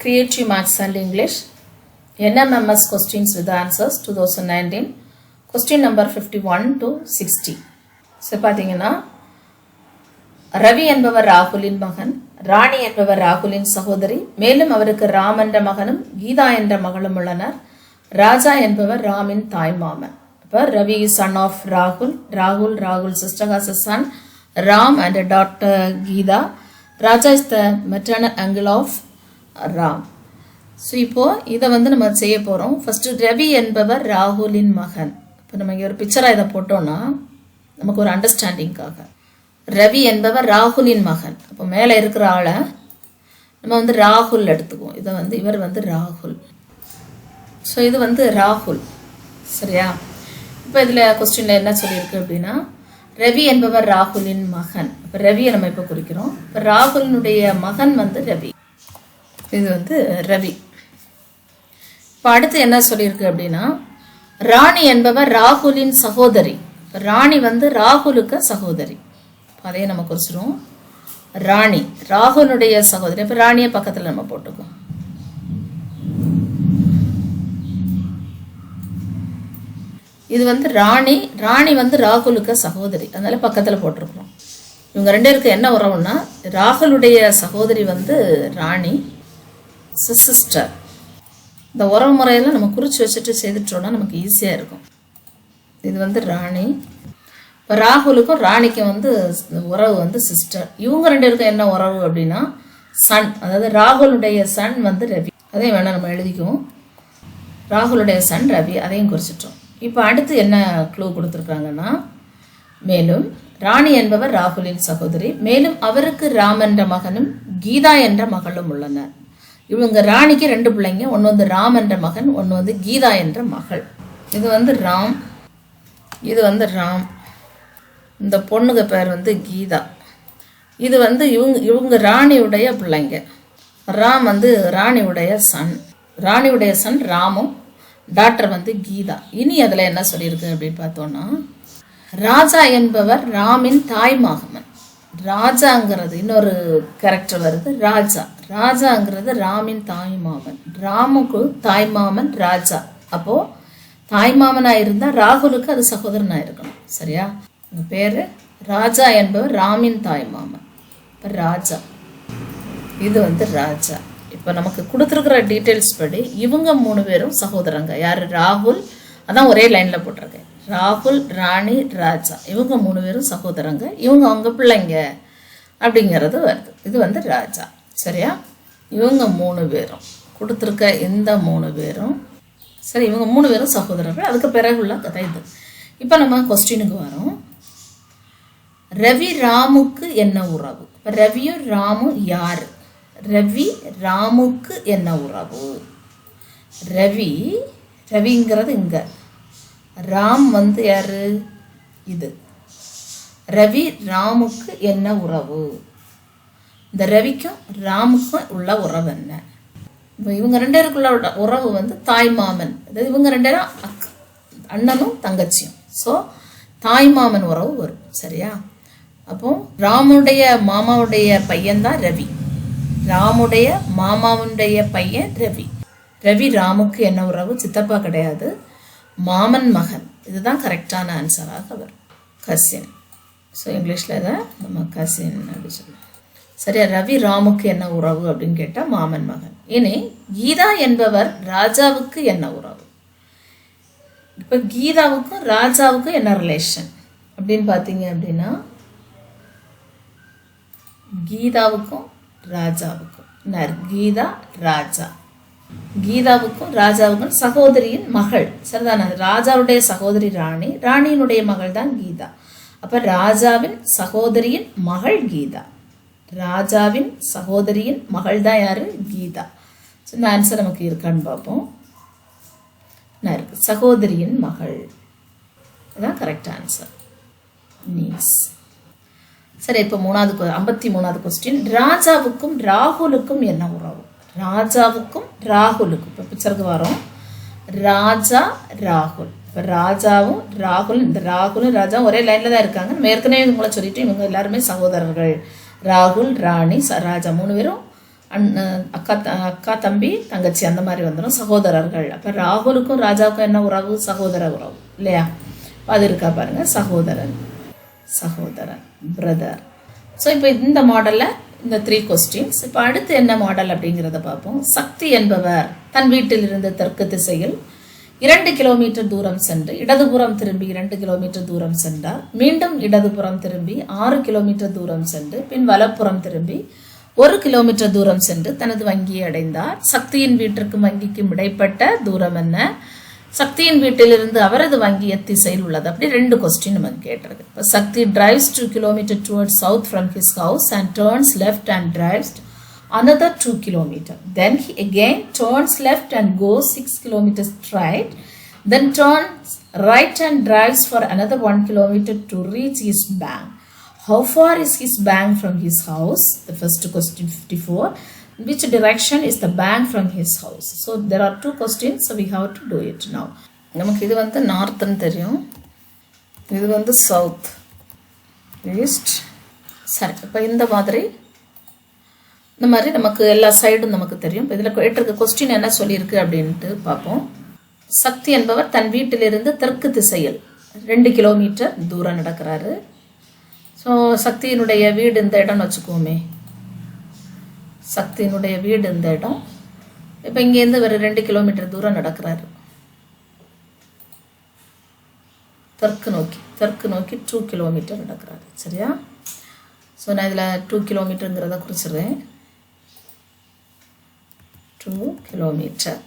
Creative Maths and English NMMS questions with answers 2019 question number 51 to 60. So பாத்தீங்கன்னா ரவி என்பவர் ராகுலின் மகன், ராணி என்பவர் ராகுலின் சகோதரி, மேலும் அவருக்கு ராம் என்ற மகனும் கீதா என்ற மகளும் உள்ளனர். ராஜா என்பவர் ராமின் தாய் மாமன். அப்ப Ravi is son of Rahul sister has a son Ram and a daughter Geeta. Raja is the maternal uncle of Ram. So இப்போ இதை நம்ம செய்ய போகிறோம். ஃபர்ஸ்ட் ரவி என்பவர் ராகுலின் மகன். இப்போ நம்ம இங்கே ஒரு பிக்சராக இதை போட்டோம்னா நமக்கு ஒரு அண்டர்ஸ்டாண்டிங்காக, ரவி என்பவர் ராகுலின் மகன். அப்போ மேலே இருக்கிற ஆளை நம்ம ராகுல் எடுத்துக்குவோம். இதை இவர் ராகுல். ஸோ இது ராகுல், சரியா? இப்போ இதில் கொஸ்டினில் என்ன சொல்லியிருக்கு அப்படின்னா, ரவி என்பவர் ராகுலின் மகன். இப்போ ரவியை நம்ம இப்போ குறிக்கிறோம். இப்போ ராகுலினுடைய மகன் ரவி. இது ரவி. இப்போ அடுத்து என்ன சொல்லியிருக்கு அப்படின்னா, ராணி என்பவர் ராகுலின் சகோதரி. ராணி ராகுலுக்கு சகோதரி. அதையே நம்ம குறிச்சிடுவோம். ராணி ராகுனுடைய சகோதரி. இப்போ ராணியை பக்கத்தில் நம்ம போட்டுக்கோம். இது ராணி ராகுலுக்கு சகோதரி, அதனால பக்கத்தில் போட்டிருக்கிறோம். இவங்க ரெண்டு பேருக்கு என்ன உறவுன்னா, ராகுலுடைய சகோதரி ராணி சிஸ்டர். இந்த உறவு முறையெல்லாம் நம்ம குறிச்சு வச்சுட்டு செய்துட்டோம்னா நமக்கு ஈஸியாக இருக்கும். இது ராணி. இப்போ ராகுலுக்கும் ராணிக்கும் உறவு சிஸ்டர். இவங்க ரெண்டு பேருக்கும் என்ன உறவு அப்படின்னா சன், அதாவது ராகுலுடைய சன் ரவி. அதையும் வேணால் நம்ம எழுதிக்குவோம். ராகுலுடைய சன் ரவி, அதையும் குறிச்சிட்டோம். இப்போ அடுத்து என்ன க்ளூ கொடுத்துருக்காங்கன்னா, மேலும் ராணி என்பவர் ராகுலின் சகோதரி, மேலும் அவருக்கு ராம் என்ற மகனும் கீதா என்ற மகளும் உள்ளனர். இவங்க ராணிக்கு ரெண்டு பிள்ளைங்க, ஒன்று ராம் என்ற மகன், ஒன்று கீதா என்ற மகள். இது ராம், இது ராம். இந்த பொண்ணுக்கு பேர் கீதா. இது இவங்க ராணியுடைய பிள்ளைங்க. ராம் ராணியுடைய சன். ராணியுடைய சன் ராமும், டாக்டர் கீதா. இனி அதில் என்ன சொல்லியிருக்கு அப்படின்னு பார்த்தோம்னா, ராஜா என்பவர் ராமின் தாய் மகன். ராஜாங்கிறது இன்னொரு கேரக்டர் வருது, ராஜா. ராஜாங்கிறது ராமின் தாய் மாமன். ராமுக்கு தாய் மாமன் ராஜா. அப்போ தாய் மாமனா இருந்தா ராகுலுக்கு அது சகோதரனா இருக்கணும், சரியா? பேரு ராஜா என்பவர் ராமின் தாய் மாமன். இப்போ ராஜா, இது ராஜா. இப்போ நமக்கு கொடுத்துருக்கிற டீட்டெயில்ஸ் படி இவங்க மூணு பேரும் சகோதரங்க. யாரு? ராகுல். அதான் ஒரே லைன்ல போட்டிருக்கேன். ராகுல், ராணி, ராஜா, இவங்க மூணு பேரும் சகோதரங்க. இவங்க அவங்க பிள்ளைங்க அப்படிங்கிறது வருது. இது ராஜா, சரியா? இவங்க மூணு பேரும் கொடுத்துருக்க இந்த மூணு பேரும், சரி, இவங்க மூணு பேரும் சகோதரர்கள். அதுக்கு பிறகுள்ள கதை இது. இப்போ நம்ம கொஸ்டினுக்கு வரோம். ரவி ராமுக்கு என்ன உறவு? இப்போ ரவியும் ராமும் யாரு? ரவி ராமுக்கு என்ன உறவு? ரவிங்கிறது இங்க, ராம் யாரு? இது ரவி ராமுக்கு என்ன உறவு? இந்த ரவிக்கும் ராமுக்கும் உள்ள உறவு என்ன? இப்போ இவங்க ரெண்டு பேருக்குள்ள உறவு தாய் மாமன். அதாவது இவங்க ரெண்டு பேரும் அண்ணனும் தங்கச்சியும். ஸோ தாய் மாமன் உறவு வரும், சரியா? அப்போ ராமுடைய மாமாவுடைய பையன்தான் ரவி. ராமுடைய மாமாவுடைய பையன் ரவி. ரவி ராமுக்கு என்ன உறவு? சித்தப்பா கிடையாது, மாமன் மகன். இதுதான் கரெக்டான ஆன்சராக வரும். கசின். ஸோ இங்கிலீஷில் இதை நம்ம கசின் அப்படின்னு சொல்லலாம், சரியா? ரவி ராமுக்கு என்ன உறவு அப்படின்னு கேட்டால் மாமன் மகன். இனி கீதா என்பவர் ராஜாவுக்கு என்ன உறவு? இப்போ கீதாவுக்கும் ராஜாவுக்கும் என்ன ரிலேஷன் அப்படின்னு பார்த்தீங்க அப்படின்னா, கீதாவுக்கும் ராஜாவுக்கும் கீதா ராஜா, கீதாவுக்கும் ராஜாவுக்கும் சகோதரியின் மகள், சரிதானே? ராஜாவுடைய சகோதரி ராணி, ராணியினுடைய மகள் தான் கீதா. அப்ப ராஜாவின் சகோதரியின் மகள் கீதா. ராஜாவின் சகோதரியின் மகள் தான் யாரு? கீதா. இந்த ஆன்சர் நமக்கு இருக்கான்னு பார்ப்போம். இருக்கு, சகோதரியின் மகள். இதுதான் கரெக்ட் ஆன்சர். நீஸ். சரி, இப்போ 53வது கொஸ்டின். ராஜாவுக்கும் ராகுலுக்கும் என்ன உறவு? ராஜாவுக்கும் ராகுலுக்கும். இப்போ பிக்சருக்கு வரோம். ராஜா ராகுல். இப்போ ராஜாவும் ராகுல், இந்த ராகுலும் ராஜாவும் ஒரே லைன்ல தான் இருக்காங்க. நம்ம ஏற்கனவே உங்களை சொல்லிட்டு இவங்க எல்லாருமே சகோதரர்கள். ராகுல், ராணி, ராஜா மூணு பேரும் அக்கா தம்பி தங்கச்சி அந்த மாதிரி வந்துடும், சகோதரர்கள். அப்போ ராகுலுக்கும் ராஜாவுக்கும் என்ன உறவு? சகோதர உறவு இல்லையா? அது இருக்கா பாருங்க, சகோதரன் பிரதர். ஸோ இப்போ இந்த மாடலில் இந்த 3 கொஸ்டின்ஸ். இப்போ அடுத்து என்ன மாடல் அப்படிங்கிறத பார்ப்போம். சக்தி என்பவர் தன் வீட்டிலிருந்து தெற்கு திசையில் 2 கிலோமீட்டர் தூரம் சென்று இடதுபுறம் திரும்பி 2 கிலோமீட்டர் தூரம் சென்றார். மீண்டும் இடதுபுறம் திரும்பி 6 கிலோமீட்டர் தூரம் சென்று பின் வலப்புறம் திரும்பி 1 கிலோமீட்டர் தூரம் சென்று தனது வங்கியை அடைந்தார். சக்தியின் வீட்டிற்கும் வங்கிக்கும் இடைப்பட்ட தூரம் என்ன? சக்தியின் வீட்டிலிருந்து அவரது வங்கி எத்திசையில் உள்ளது. அப்படி 2 கொஸ்டின் நமக்கு கேட்டிருக்கு. இப்போ சக்தி drives 2 kilometers towards south from his house and turns left and drives another 2 kilometers. Then he again turns left and goes 6 kilometers straight. Then turns right and drives for another 1 kilometer to reach his bank. How far is his bank from his house? The first question 54. Which direction is the bank from his house? So there are 2 questions, so we have to do it now. நமக்கு இது வந்து நார்த்னு தெரியும், இது வந்து south east. சரி, இப்போ இந்த மாதிரி நமக்கு எல்லா சைடும் நமக்கு தெரியும். இப்போ இதில் கேட்டிருக்க கொஸ்டின் என்ன சொல்லியிருக்கு அப்படின்ட்டு பார்ப்போம். சக்தி என்பவர் தன் வீட்டிலிருந்து தெற்கு திசையில் 2 கிலோமீட்டர் தூரம் நடக்கிறாரு. ஸோ சக்தியினுடைய வீடு இந்த இடம்னு வச்சுக்கோமே, சக்தியினுடைய வீடு இந்த இடம். இப்போ இங்கேருந்து ஒரு 2 கிலோமீட்டர் தூரம் நடக்கிறாரு தெற்கு நோக்கி 2 கிலோமீட்டர் நடக்கிறாரு. சரியா? ஸோ நான் இதில் 2 கிலோமீட்டருங்கிறத குறிச்சிடுறேன். 2 கிலோமீட்டர்.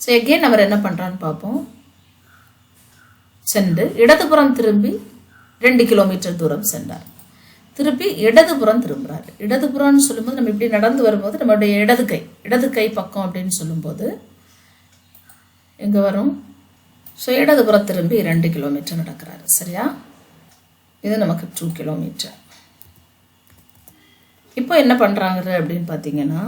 ஸோ எகெயின் அவர் என்ன பண்ணுறான்னு பார்ப்போம். சென்று இடதுபுறம் திரும்பி 2 கிலோமீட்டர் தூரம் சென்றார். திருப்பி இடதுபுறம் திரும்புகிறாரு. இடதுபுறம்னு சொல்லும்போது நம்ம இப்படி நடந்து வரும்போது நம்மளுடைய இடது கை பக்கம் அப்படின்னு சொல்லும்போது எங்கே வரும்? ஸோ இடதுபுறம் திரும்பி 2 கிலோமீட்டர் நடக்கிறாரு. சரியா? இது நமக்கு 2 கிலோமீட்டர். இப்போ என்ன பண்ணுறாங்க அப்படின்னு பார்த்தீங்கன்னா,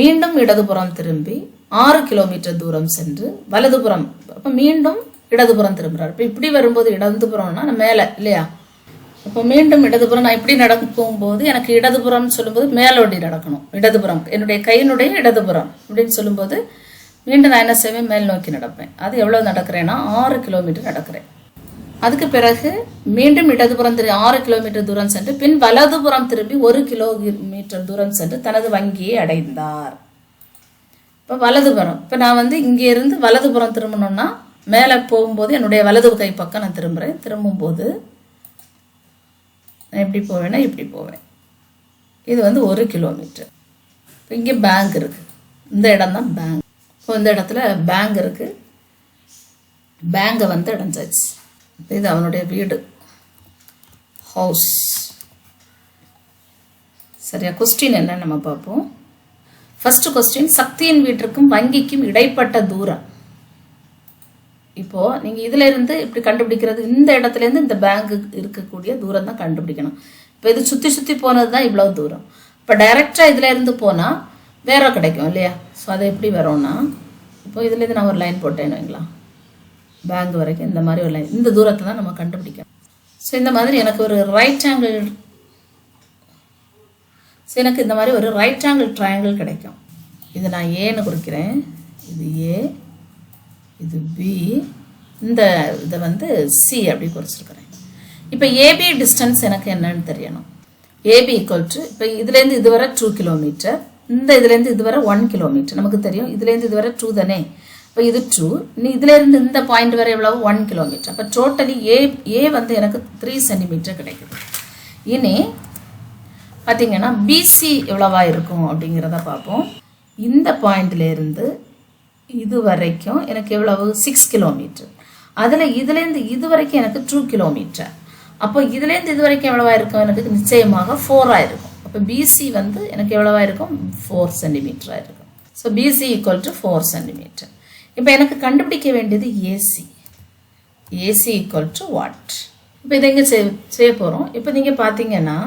மீண்டும் இடதுபுறம் திரும்பி 6 கிலோமீட்டர் தூரம் சென்று வலதுபுறம், அப்போ மீண்டும் இடதுபுறம் திரும்புகிறார். இப்போ இப்படி வரும்போது இடதுபுறம்னா நம்ம மேலே இல்லையா? இப்போ மீண்டும் இடதுபுறம் நான் இப்படி நடக்கும்போது எனக்கு இடதுபுறம்னு சொல்லும்போது மேலோடி நடக்கணும். இடதுபுறம் என்னுடைய கையினுடைய இடதுபுறம் அப்படின்னு சொல்லும்போது மீண்டும் நான் என்ன செய்வேன்? மேல் நோக்கி நடப்பேன். அது எவ்வளோ நடக்கிறேன்னா 6 கிலோமீட்டர் நடக்கிறேன். அதுக்கு பிறகு மீண்டும் இடதுபுறம் 6 கிலோமீட்டர் தூரம் சென்று பின் வலதுபுறம் திரும்பி 1 கிலோமீட்டர் தூரம் சென்று தனது வங்கியை அடைந்தார். இப்போ வலதுபுறம், இப்போ நான் வந்து இங்கே இருந்து வலதுபுறம் திரும்பணும்னா மேலே போகும்போது என்னுடைய வலது கை பக்கம் நான் திரும்புகிறேன். திரும்பும்போது நான் எப்படி போவேன்னா இப்படி போவேன். இது வந்து 1 கிலோமீட்டர். இப்போ இங்கே பேங்க் இருக்குது, இந்த இடம் தான் பேங்க். இப்போ இந்த இடத்துல பேங்க் இருக்குது, பேங்கை வந்து அடைஞ்சாச்சு. இது அவனுடைய வீடு, ஹவுஸ். சரியா? கொஸ்டின் என்ன நம்ம பார்ப்போம். ஃபர்ஸ்ட் கொஸ்டின், சக்தியின் வீட்டிற்கும் வங்கிக்கும் இடைப்பட்ட தூரம். இப்போ நீங்க இதுல இருந்து இப்படி கண்டுபிடிக்கிறது, இந்த இடத்துல இருந்து இந்த பேங்க் இருக்கக்கூடிய தூரம் தான் கண்டுபிடிக்கணும். இப்போ இது சுத்தி போனது தான் இவ்வளவு தூரம். இப்போ டைரக்டா இதுல இருந்து போனா வேற கிடைக்கும் இல்லையா? ஸோ அதை எப்படி வரும்னா, இப்போ இதுல இருந்து நான் ஒரு லைன் போட்டேன்னு வைங்களா, பேங்க் வரைக்கும் இந்த மாதிரி ஒரு லைன், இந்த தூரத்தை தான் நம்ம கண்டுபிடிக்கணும். ஸோ இந்த மாதிரி எனக்கு ஒரு ரைட் ஆங்கிள், ஸோ எனக்கு இந்த மாதிரி ஒரு ரைட் ஆங்கிள் ட்ரையாங்கிள் கிடைக்கும். இது நான் ஏன்னு குறிக்கிறேன், இது ஏ, இது பி, இந்த இதை வந்து சி அப்படி குறிச்சிருக்கிறேன். இப்போ ஏபி டிஸ்டன்ஸ் எனக்கு என்னன்னு தெரியணும். ஏபி ஈக்குவல் டு, இப்போ இதுலேருந்து இது வரை 2 கிலோமீட்டர், இந்த இதுலேருந்து இது வரை 1 கிலோமீட்டர் நமக்கு தெரியும். இதுலேருந்து இது வரை 2 தானே, இப்போ இது 2, நீ இதுலேருந்து இந்த பாயிண்ட் வரை எவ்வளவு 1 கிலோமீட்டர். அப்போ டோட்டலி ஏ வந்து எனக்கு 3 சென்டிமீட்டர் கிடைக்குது. இனி பார்த்தீங்கன்னா பிசி எவ்வளவா இருக்கும் அப்படிங்கிறத பார்ப்போம். இந்த பாயிண்ட்லேருந்து இது வரைக்கும் எனக்கு எவ்வளவு 6 கிலோமீட்டர். அதில் இதுலேருந்து இது வரைக்கும் எனக்கு 2 கிலோமீட்டர். அப்போ இதுலேருந்து இது வரைக்கும் எவ்வளவா இருக்கும்? எனக்கு நிச்சயமாக 4 இருக்கும். அப்போ பிசி வந்து எனக்கு எவ்வளவா இருக்கும்? 4 சென்டிமீட்டராக இருக்கும். So BC equal to 4 centimetre. இப்போ எனக்கு கண்டுபிடிக்க வேண்டியது AC. AC equal to what? இப்போ இதை இங்கே செய்ய போகிறோம். இப்போ நீங்கள் பார்த்தீங்கன்னா,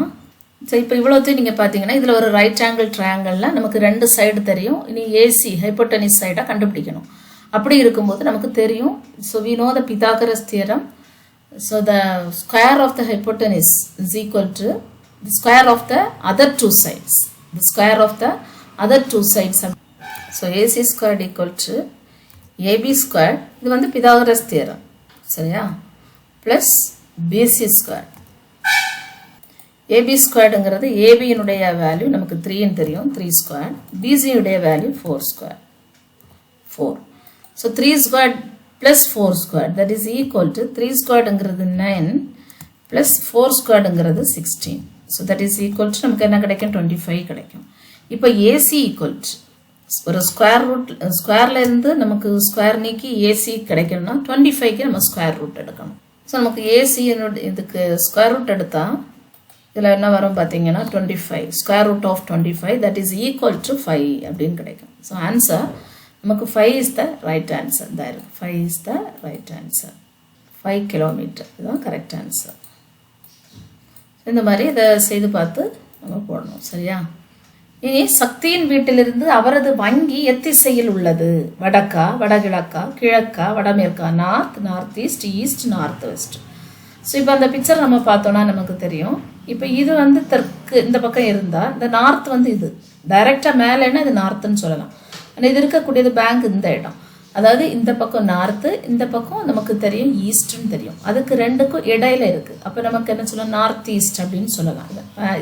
சரி, இப்போ இவ்வளோத்தையும் நீங்கள் பார்த்தீங்கன்னா இதில் ஒரு ரைட் ஆங்கிள் ட்ரையாங்கிளில் நமக்கு 2 சைடு தெரியும். இனி ஏசி ஹைப்போட்டனிஸ் சைடாக கண்டுபிடிக்கணும். அப்படி இருக்கும்போது நமக்கு தெரியும். So we know the Pythagoras theorem. So the square of the hypotenuse is equal to the square of the other 2 sides. the square of the other two sides. So AC squared equal to AB squared, இது வந்து Pythagoras theorem, சரியா, plus BC squared. AB squaredங்கிறது AB இனுடைய value நமக்கு 3 ன்னு தெரியும், 3 squared. BC உடைய value 4 squared, 4. So 3 squared plus 4 squared, that is equal to 3 squaredங்கிறது 9 plus 4 squaredங்கிறது 16. So that is equal to நமக்கு என்ன கிடைக்கும், 25 கிடைக்கும். இப்போ AC equal to ஒரு ஸ்கொயர் ரூட், ஸ்கொயர்ல இருந்து நமக்கு ஸ்கொயர் நீக்கி AC கிடைக்கணும்னா 25க்கு நம்ம ஸ்கொயர் ரூட் எடுக்கணும். ஸோ நமக்கு AC இதுக்கு ஸ்கொயர் ரூட் எடுத்தா இதில் என்ன வரும் பார்த்தீங்கன்னா 25, square root of 25, that is equal to 5 அப்படின்னு கிடைக்கும். ஸோ ஆன்சர் நமக்கு 5 is the right answer. There 5 is the right answer. 5 kilometre இதுதான் கரெக்ட் ஆன்சர். இந்த மாதிரி இதை செய்து பார்த்து நம்ம போடணும், சரியா. இனி சக்தியின் வீட்டிலிருந்து அவரது வங்கி எத்திசையில் உள்ளது, வடக்கா, வடகிழக்கா, கிழக்கா, வடமேற்கா, north, north east, east, north west. So இப்போ அந்த பிக்சர் நம்ம பார்த்தோன்னா நமக்கு தெரியும். இப்போ இது வந்து தெற்கு இந்த பக்கம் இருந்தால் இந்த நார்த் வந்து இது டைரெக்டாக மேலேன்னா இது நார்த்துன்னு சொல்லலாம். ஆனால் இது இருக்கக்கூடியது பேங்க் இந்த இடம், அதாவது இந்த பக்கம் நார்த்து, இந்த பக்கம் நமக்கு தெரியும் ஈஸ்ட்னு தெரியும். அதுக்கு ரெண்டுக்கும் இடையில இருக்குது. அப்போ நமக்கு என்ன சொல்லலாம், நார்த் ஈஸ்ட் அப்படின்னு சொல்லலாம்.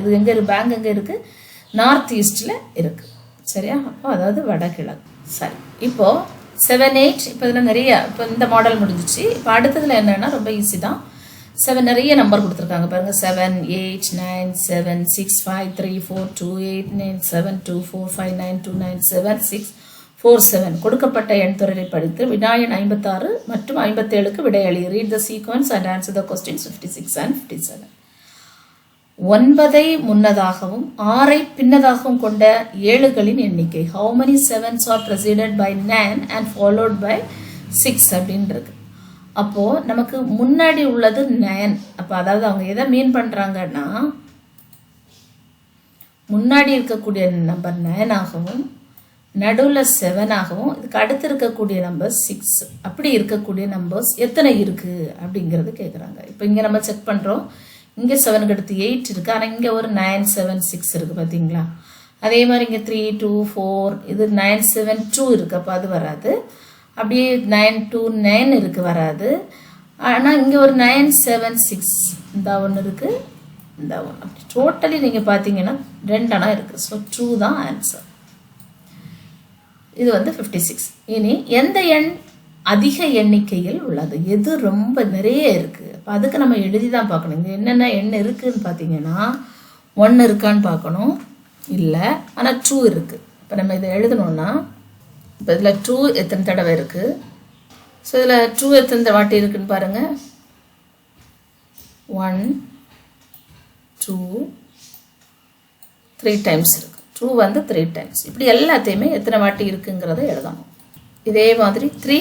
இது எங்கே இருக்குது, பேங்க் எங்கே இருக்குது, நார்த் ஈஸ்டில் இருக்குது, சரியா. அப்போ அதாவது வடகிழக்கு. சரி, இப்போது 7, 8 இப்போ இதில் நிறைய, இப்போ இந்த மாடல் முடிஞ்சிச்சு. இப்போ அடுத்ததில் என்னென்னா ரொம்ப ஈஸி தான். 7 நிறைய நம்பர் கொடுத்துருக்காங்க பாருங்கள். 7, 8, 9, 7, 6, 5, 3, 4, 2, 8, 9, 7, 2, 4, 5, 9, 2, 9, 7, 6, 4, 7 கொடுக்கப்பட்ட எண் தொடரை படித்து வினாயன் 56 மற்றும் 57க்கு விடையளி. Read the sequence and answer the questions 56 and 57. 9ஐ முன்னதாகவும் 6ஐ பின்னதாகவும் கொண்ட ஏழுகளின் எண்ணிக்கை. How many sevens are preceded by 9 and followed by 6 அப்படின்னு இருக்கு. அப்போ நமக்கு முன்னாடி உள்ளது 9. அப்போ அதாவது அவங்க எதை மீன் பண்றாங்கன்னா, முன்னாடி இருக்கக்கூடிய நம்பர் 9 ஆகவும் நடுவில் 7 ஆகவும் இதுக்கு அடுத்து இருக்கக்கூடிய நம்பர் 6, அப்படி இருக்கக்கூடிய நம்பர்ஸ் எத்தனை இருக்கு அப்படிங்கிறது கேட்குறாங்க. இப்போ இங்கே நம்ம செக் பண்ணுறோம், இங்கே 7க்கு அடுத்து 8 இருக்கு, ஆனால் இங்கே ஒரு 9, 7, 6 இருக்கு பார்த்தீங்களா. அதே மாதிரி இங்கே 3, 2, 4, இது 9, 7, 2 இருக்கு, அப்போ அது வராது. அப்படியே 9, 2, 9 இருக்கு, வராது. ஆனால் இங்கே ஒரு 9, 7, 6 இந்த ஒன்று இருக்கு, இந்த ஒன்று. அப்படி டோட்டலி நீங்கள் பார்த்தீங்கன்னா 2 அணா இருக்கு. ஸோ 2 தான் ஆன்சர். இது வந்து 56. இனி எந்த எண் அதிக எண்ணிக்கையில் உள்ளது, எது ரொம்ப நிறைய இருக்குது. அப்போ அதுக்கு நம்ம எழுதி தான் பார்க்கணும். இங்கே என்னென்ன எண் இருக்குதுன்னு பார்த்தீங்கன்னா 1 இருக்கான்னு பார்க்கணும், இல்லை, ஆனால் 2 இருக்குது. இப்போ நம்ம இதை எழுதணும்னா, இப்போ இதில் 2 எத்தனை தடவை இருக்குது, ஸோ இதில் 2 எத்தனை வாட்டி இருக்குன்னு பாருங்கள். 1, 2, 3 டைம்ஸ் இருக்குது. 2 வந்து 3 டைம்ஸ். இப்படி எல்லாத்தையுமே எத்தனை வாட்டி இருக்குங்கிறத எழுதணும். இதே மாதிரி 3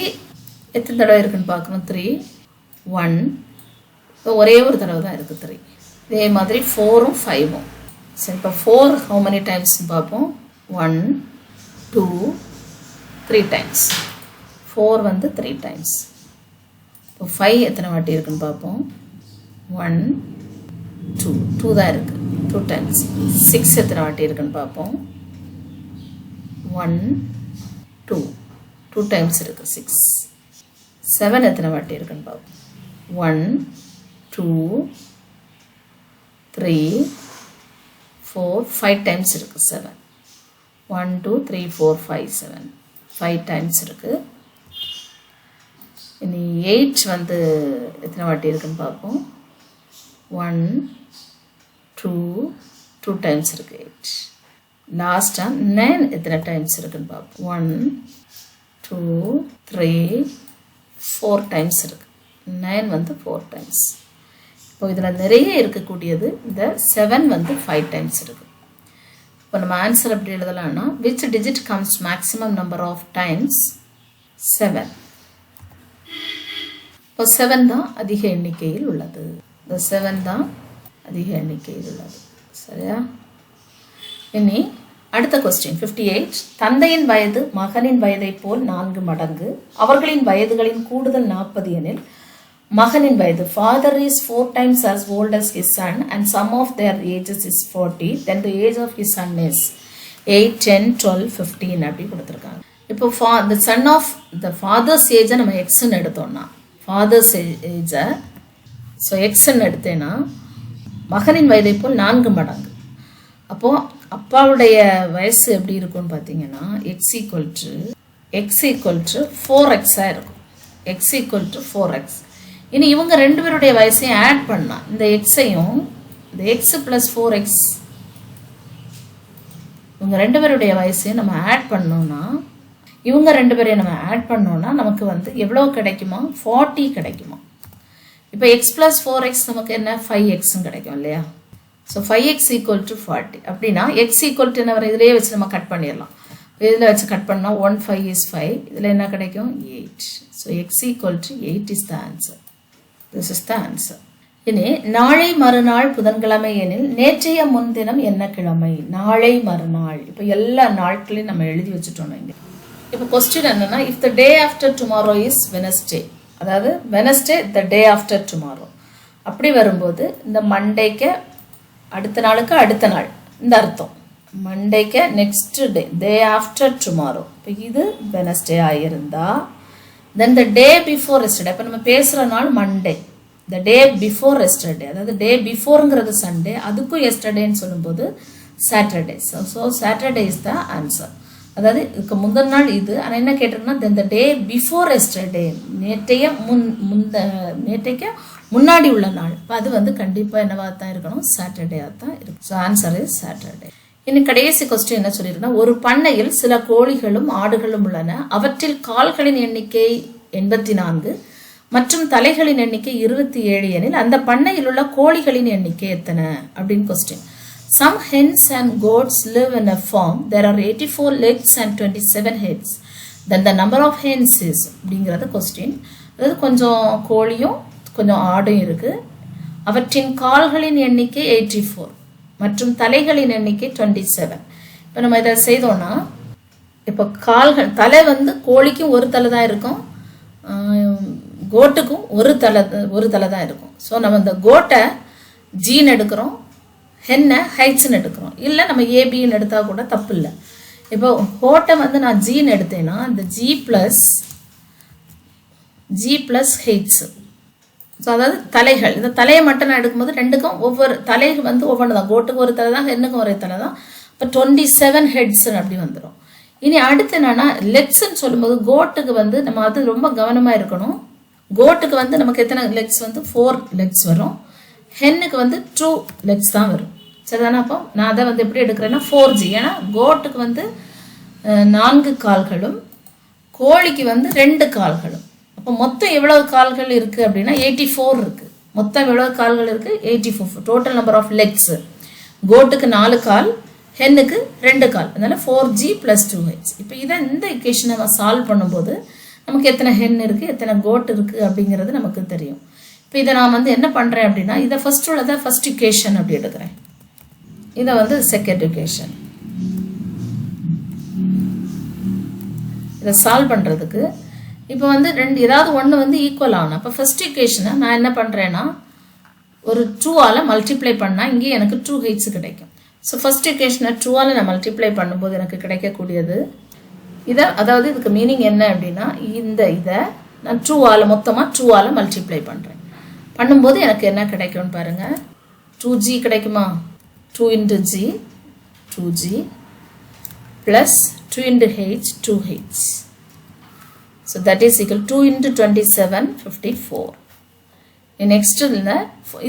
எத்தனை தடவை இருக்குன்னு பார்க்கணும். 3, 1, ஒரே ஒரு தடவை தான் இருக்குது 3. இதே மாதிரி 4ம் 5ம். சரி, இப்போ 4 how many டைம்ஸ்ன்னு பார்ப்போம். 1, 2, 3 டைம்ஸ். 4 வந்து 3 டைம்ஸ். இப்போ 5 எத்தனை வாட்டி இருக்குன்னு பார்ப்போம். 1, 2 தான் இருக்குது, 2 டைம்ஸ். 6 எத்தனை வாட்டி இருக்குன்னு பார்ப்போம். 1, 2 டைம்ஸ் இருக்குது 6. 7 எத்தனை வாட்டி இருக்குன்னு பார்ப்போம். 1, 2, 3, 4, 5 டைம்ஸ் இருக்குது 7. 1, 2, 3, 4, 5, 7, 5 டைம்ஸ் இருக்குது. இனி 8 வந்து எத்தனை வாட்டி இருக்குன்னு பார்ப்போம். 1, 2 டைம்ஸ் இருக்குது 8. லாஸ்ட்டாக 9 எத்தனை டைம்ஸ் இருக்குன்னு பார்ப்போம். 1, 2, 3, 4 டைம்ஸ் இருக்குது. 9 வந்து 4 டைம்ஸ். இப்போ இதில் நிறைய இருக்கக்கூடியது இந்த 7 வந்து 5 டைம்ஸ் இருக்குது. இப்போ நம்ம ஆன்சர் எப்படி எழுதலாம்னா, which digit comes maximum number of times? 7. இப்போ 7 தான் அதிக எண்ணிக்கையில் உள்ளது. இந்த 7 தான் அதிக எண்ணிக்கையில் உள்ளது, சரியா. இனி அடுத்த கொஸ்டின் 58. தந்தையின் வயது மகனின் வயதை போல் 4 மடங்கு, அவர்களின் வயதுகளின் கூடுதல் 40 எனில் மகனின் வயது, father is 4 times as old as his son and sum of their ages is 40, then the age of his son is. 8, 10, 12, 15 அப்படி கொடுத்துருக்காங்க. இப்போ the son of the father's age நம்ம எக்ஸ்ன்னு எடுத்தோம்னா father's age ஸோ எக்ஸ்ன்னு எடுத்தேன்னா மகனின் வயதை போல் 4 மடங்கு. அப்போது அப்பாவுடைய வயசு எப்படி இருக்கும்னு பார்த்தீங்கன்னா x equal to 4x இருக்கும். x equal to 4x. இனி இவங்க 2 பேருடைய வயசையும் ஆட் பண்ணா இந்த எக்ஸையும் இந்த x plus 4x இவங்க 2 பேருடைய வயசையும் நம்ம ஆட் பண்ணோம்னா இவங்க 2 பேரையும் நம்ம ஆட் பண்ணோம்னா நமக்கு வந்து எவ்வளோ கிடைக்குமா 40 கிடைக்குமா. இப்போ x plus 4x நமக்கு என்ன 5x கிடைக்கும் இல்லையா. ஸோ 5x equal to 40 அப்படின்னா x equal to என்ன வரும் இதிலேயே வச்சு நம்ம கட் பண்ணிடலாம். இதில் வச்சு கட் பண்ணால் 1 5 is 5 இதில் என்ன கிடைக்கும் 8. So x equal to 8 is the answer. This is the answer. இனி நாளை மறுநாள் புதன்கிழமை எனில் நேற்றைய முன்தினம் என்ன கிழமை. நாளை மறுநாள் இப்போ எல்லா நாட்களையும் நம்ம எழுதி வச்சுட்டோம். இங்கே இப்போ கொஸ்டின் என்னன்னா if the day after tomorrow is Wednesday, அதாவது வெனஸ்டே த டே ஆஃப்டர் டுமாரோ அப்படி வரும்போது இந்த மண்டேக்கு அடுத்த நாளுக்கு அடுத்த நாள் இந்த அர்த்தம். மண்டேக்கு நெக்ஸ்ட் டே ஆஃப்டர் டுமாரோ இப்போ இது வெனஸ்டே ஆகியிருந்தா தென் த டே பிஃபோர் எஸ்டர்டே. இப்போ நம்ம பேசுகிற நாள் மண்டே, த டே பிஃபோர் எஸ்டர்டே, அதாவது டே பிஃபோருங்கிறது சண்டே, அதுக்கும் எஸ்டர்டேன்னு சொல்லும்போது Saturday. So Saturday is the answer. அதாவது இதுக்கு முந்தின நாள் இது. ஆனால் என்ன கேட்டிருக்குன்னா தென் த டே பிஃபோர் எஸ்டர்டே, நேற்றைக்கு முன்னாடி உள்ள நாள். இப்போ அது வந்து கண்டிப்பாக என்னவாக தான் இருக்கணும் சாட்டர்டேயாக தான் இருக்கும். So answer is Saturday. இன்னும் கடைசி கொஸ்டின் என்ன சொல்லியிருக்குன்னா ஒரு பண்ணையில் சில கோழிகளும் ஆடுகளும் உள்ளன. அவற்றில் கால்களின் எண்ணிக்கை 84 மற்றும் தலைகளின் எண்ணிக்கை 27 எனில் அந்த பண்ணையில் உள்ள கோழிகளின் எண்ணிக்கை எத்தனை அப்படின்னு question. Some hens and goats live in a farm. There are 84 legs and 27 heads. Then the number of hens is அப்படிங்கிறது கொஸ்டின். அதாவது கொஞ்சம் கோழியும் கொஞ்சம் ஆடும் இருக்கு. அவற்றின் கால்களின் எண்ணிக்கை 84 மற்றும் தலைகளின் எண்ணிக்கை 27. இப்போ நம்ம இதை செய்தோம்னா இப்போ கால்கள் தலை வந்து கோழிக்கும் ஒரு தலை தான் இருக்கும், கோட்டுக்கும் ஒரு தலை தான் இருக்கும். ஸோ நம்ம இந்த கோட்டை ஜீன் எடுக்கிறோம், ஹென்னை ஹைட்ஸ்ன்னு எடுக்கிறோம். இல்லை நம்ம ஏபின்னு எடுத்தால் கூட தப்பு இல்லை. இப்போ கோட்டை வந்து நான் ஜீன் எடுத்தேன்னா இந்த ஜி ப்ளஸ் ஹெய்ட்ஸு. ஸோ அதாவது தலைகள், இந்த தலையை மட்டும் நான் எடுக்கும்போது ரெண்டுக்கும் ஒவ்வொரு தலைகள் வந்து ஒவ்வொன்று தான். கோட்டுக்கு ஒரு தலை தான், ஹென்னுக்கும் ஒரே தலை தான். இப்போ 27 ஹெட்ஸ்ன்னு அப்படி வந்துடும். இனி அடுத்து என்னன்னா லெக்ஸ்ன்னு சொல்லும்போது கோட்டுக்கு வந்து நம்ம அது ரொம்ப கவனமாக இருக்கணும். கோட்டுக்கு வந்து நமக்கு எத்தனை லெக்ஸ் வந்து 4 லெக்ஸ் வரும், ஹென்னுக்கு வந்து 2 லெக்ஸ் தான் வரும். சரிதானே. அப்போ நான் அதை வந்து எப்படி எடுக்கிறேன்னா 4G. ஏன்னா கோட்டுக்கு வந்து 4 கால்களும் கோழிக்கு வந்து 2 கால்களும். அப்போ மொத்தம் எவ்வளவு கால்கள் இருக்குது அப்படின்னா 84 இருக்குது. மொத்தம் எவ்வளவு கால்கள் இருக்குது 84. டோட்டல் நம்பர் ஆஃப் லெக்ஸ் கோட்டுக்கு 4 கால், ஹென்னுக்கு 2 கால். அதனால 4G + 2H. இப்போ இதை இந்த இக்குவேஷனை நம்ம சால்வ் பண்ணும்போது நமக்கு எத்தனை ஹென் இருக்குது எத்தனை கோட் இருக்குது அப்படிங்கிறது நமக்கு தெரியும். இப்போ இதை நான் வந்து என்ன பண்ணுறேன் அப்படின்னா இதை ஃபர்ஸ்ட் உள்ளதை ஃபர்ஸ்ட் இக்குவேஷன் அப்படி எடுக்கிறேன், இதை வந்து செகண்ட் இக்குவேஷன். இதை சால்வ் பண்ணுறதுக்கு இப்போ வந்து ஏதாவது ஒன்று வந்து ஈக்குவல் ஆகணும். அப்போ ஃபர்ஸ்ட் இக்குவேஷனை நான் என்ன பண்ணுறேன்னா ஒரு 2ஆல் மல்டிப்ளை பண்ணால் இங்கே எனக்கு 2H கிடைக்கும். ஸோ ஃபர்ஸ்ட் இக்குவேஷனை 2ஆல் நான் மல்டிப்ளை பண்ணும்போது எனக்கு கிடைக்கக்கூடியது இதை, அதாவது இதுக்கு மீனிங் என்ன அப்படின்னா இதை நான் 2ஆல் மொத்தமாக 2ஆல் மல்டிப்ளை பண்ணுறேன். பண்ணும்போது எனக்கு என்ன கிடைக்கும்னு பாருங்கள். 2G கிடைக்குமா, 2 into G 2G plus 2 into H 2H. So that is equal 2 into 27 54. Next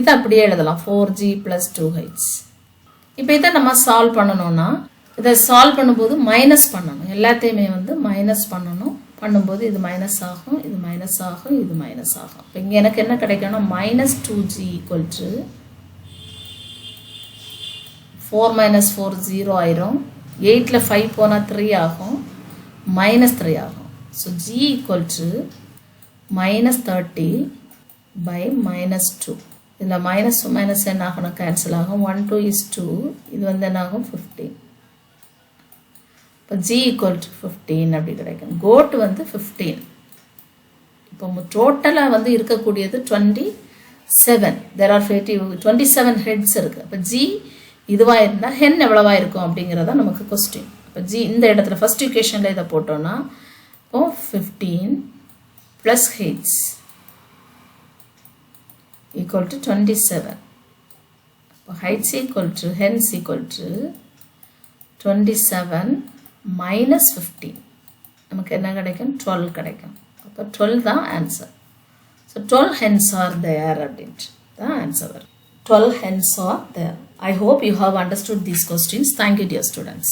இதை அப்படியே எழுதலாம் 4G plus 2H. இப்போ இதை நம்ம சால்வ் பண்ணணும்னா இதை சால்வ் பண்ணும்போது மைனஸ் பண்ணணும், எல்லாத்தையுமே வந்து மைனஸ் பண்ணணும். பண்ணும்போது இது மைனஸ் ஆகும், இது மைனஸ் ஆகும், இது மைனஸ் ஆகும். இப்போ இங்கே எனக்கு என்ன கிடைக்கும்னா -2G equal to 4 - 4 0 ஆயிரும். 8ல் 5 போனால் 3 ஆகும், -3 ஆகும். So G equal to -30 by -2. இதில் மைனஸ் மைனஸ் என்ன ஆகணும் கேன்சல் ஆகும். 1 2 is 2. இது வந்து என்ன ஆகும் 15. இப்போ G equal to 15 அப்படி கிடைக்கும். கோட் வந்து 15. இப்போ டோட்டலாக வந்து இருக்கக்கூடியது 27. there are 27 ஹெட்ஸ் இருக்குது. அப்போ G இதுவாக இருந்தால் ஹென் எவ்வளவா இருக்கும் அப்படிங்கிறதா நமக்கு கொஸ்டின். இப்போ ஜி இந்த இடத்துல ஃபர்ஸ்ட் ஈக்குவேஷனில் இதை போட்டோன்னா இப்போ 15 ப்ளஸ் ஹெச் ஈக்குவல் டு 27. இப்போ H equal to hence equal to 27 minus 15. நமக்கு என்ன கிடைக்கும்? 12 கிடைக்கும். அப்போ 12 தான் answer. So 12 hens are there அப்படின்ட்டு தான் ஆன்சர் வரும். 12 hens are there. I hope you have understood these questions. Thank you, dear students.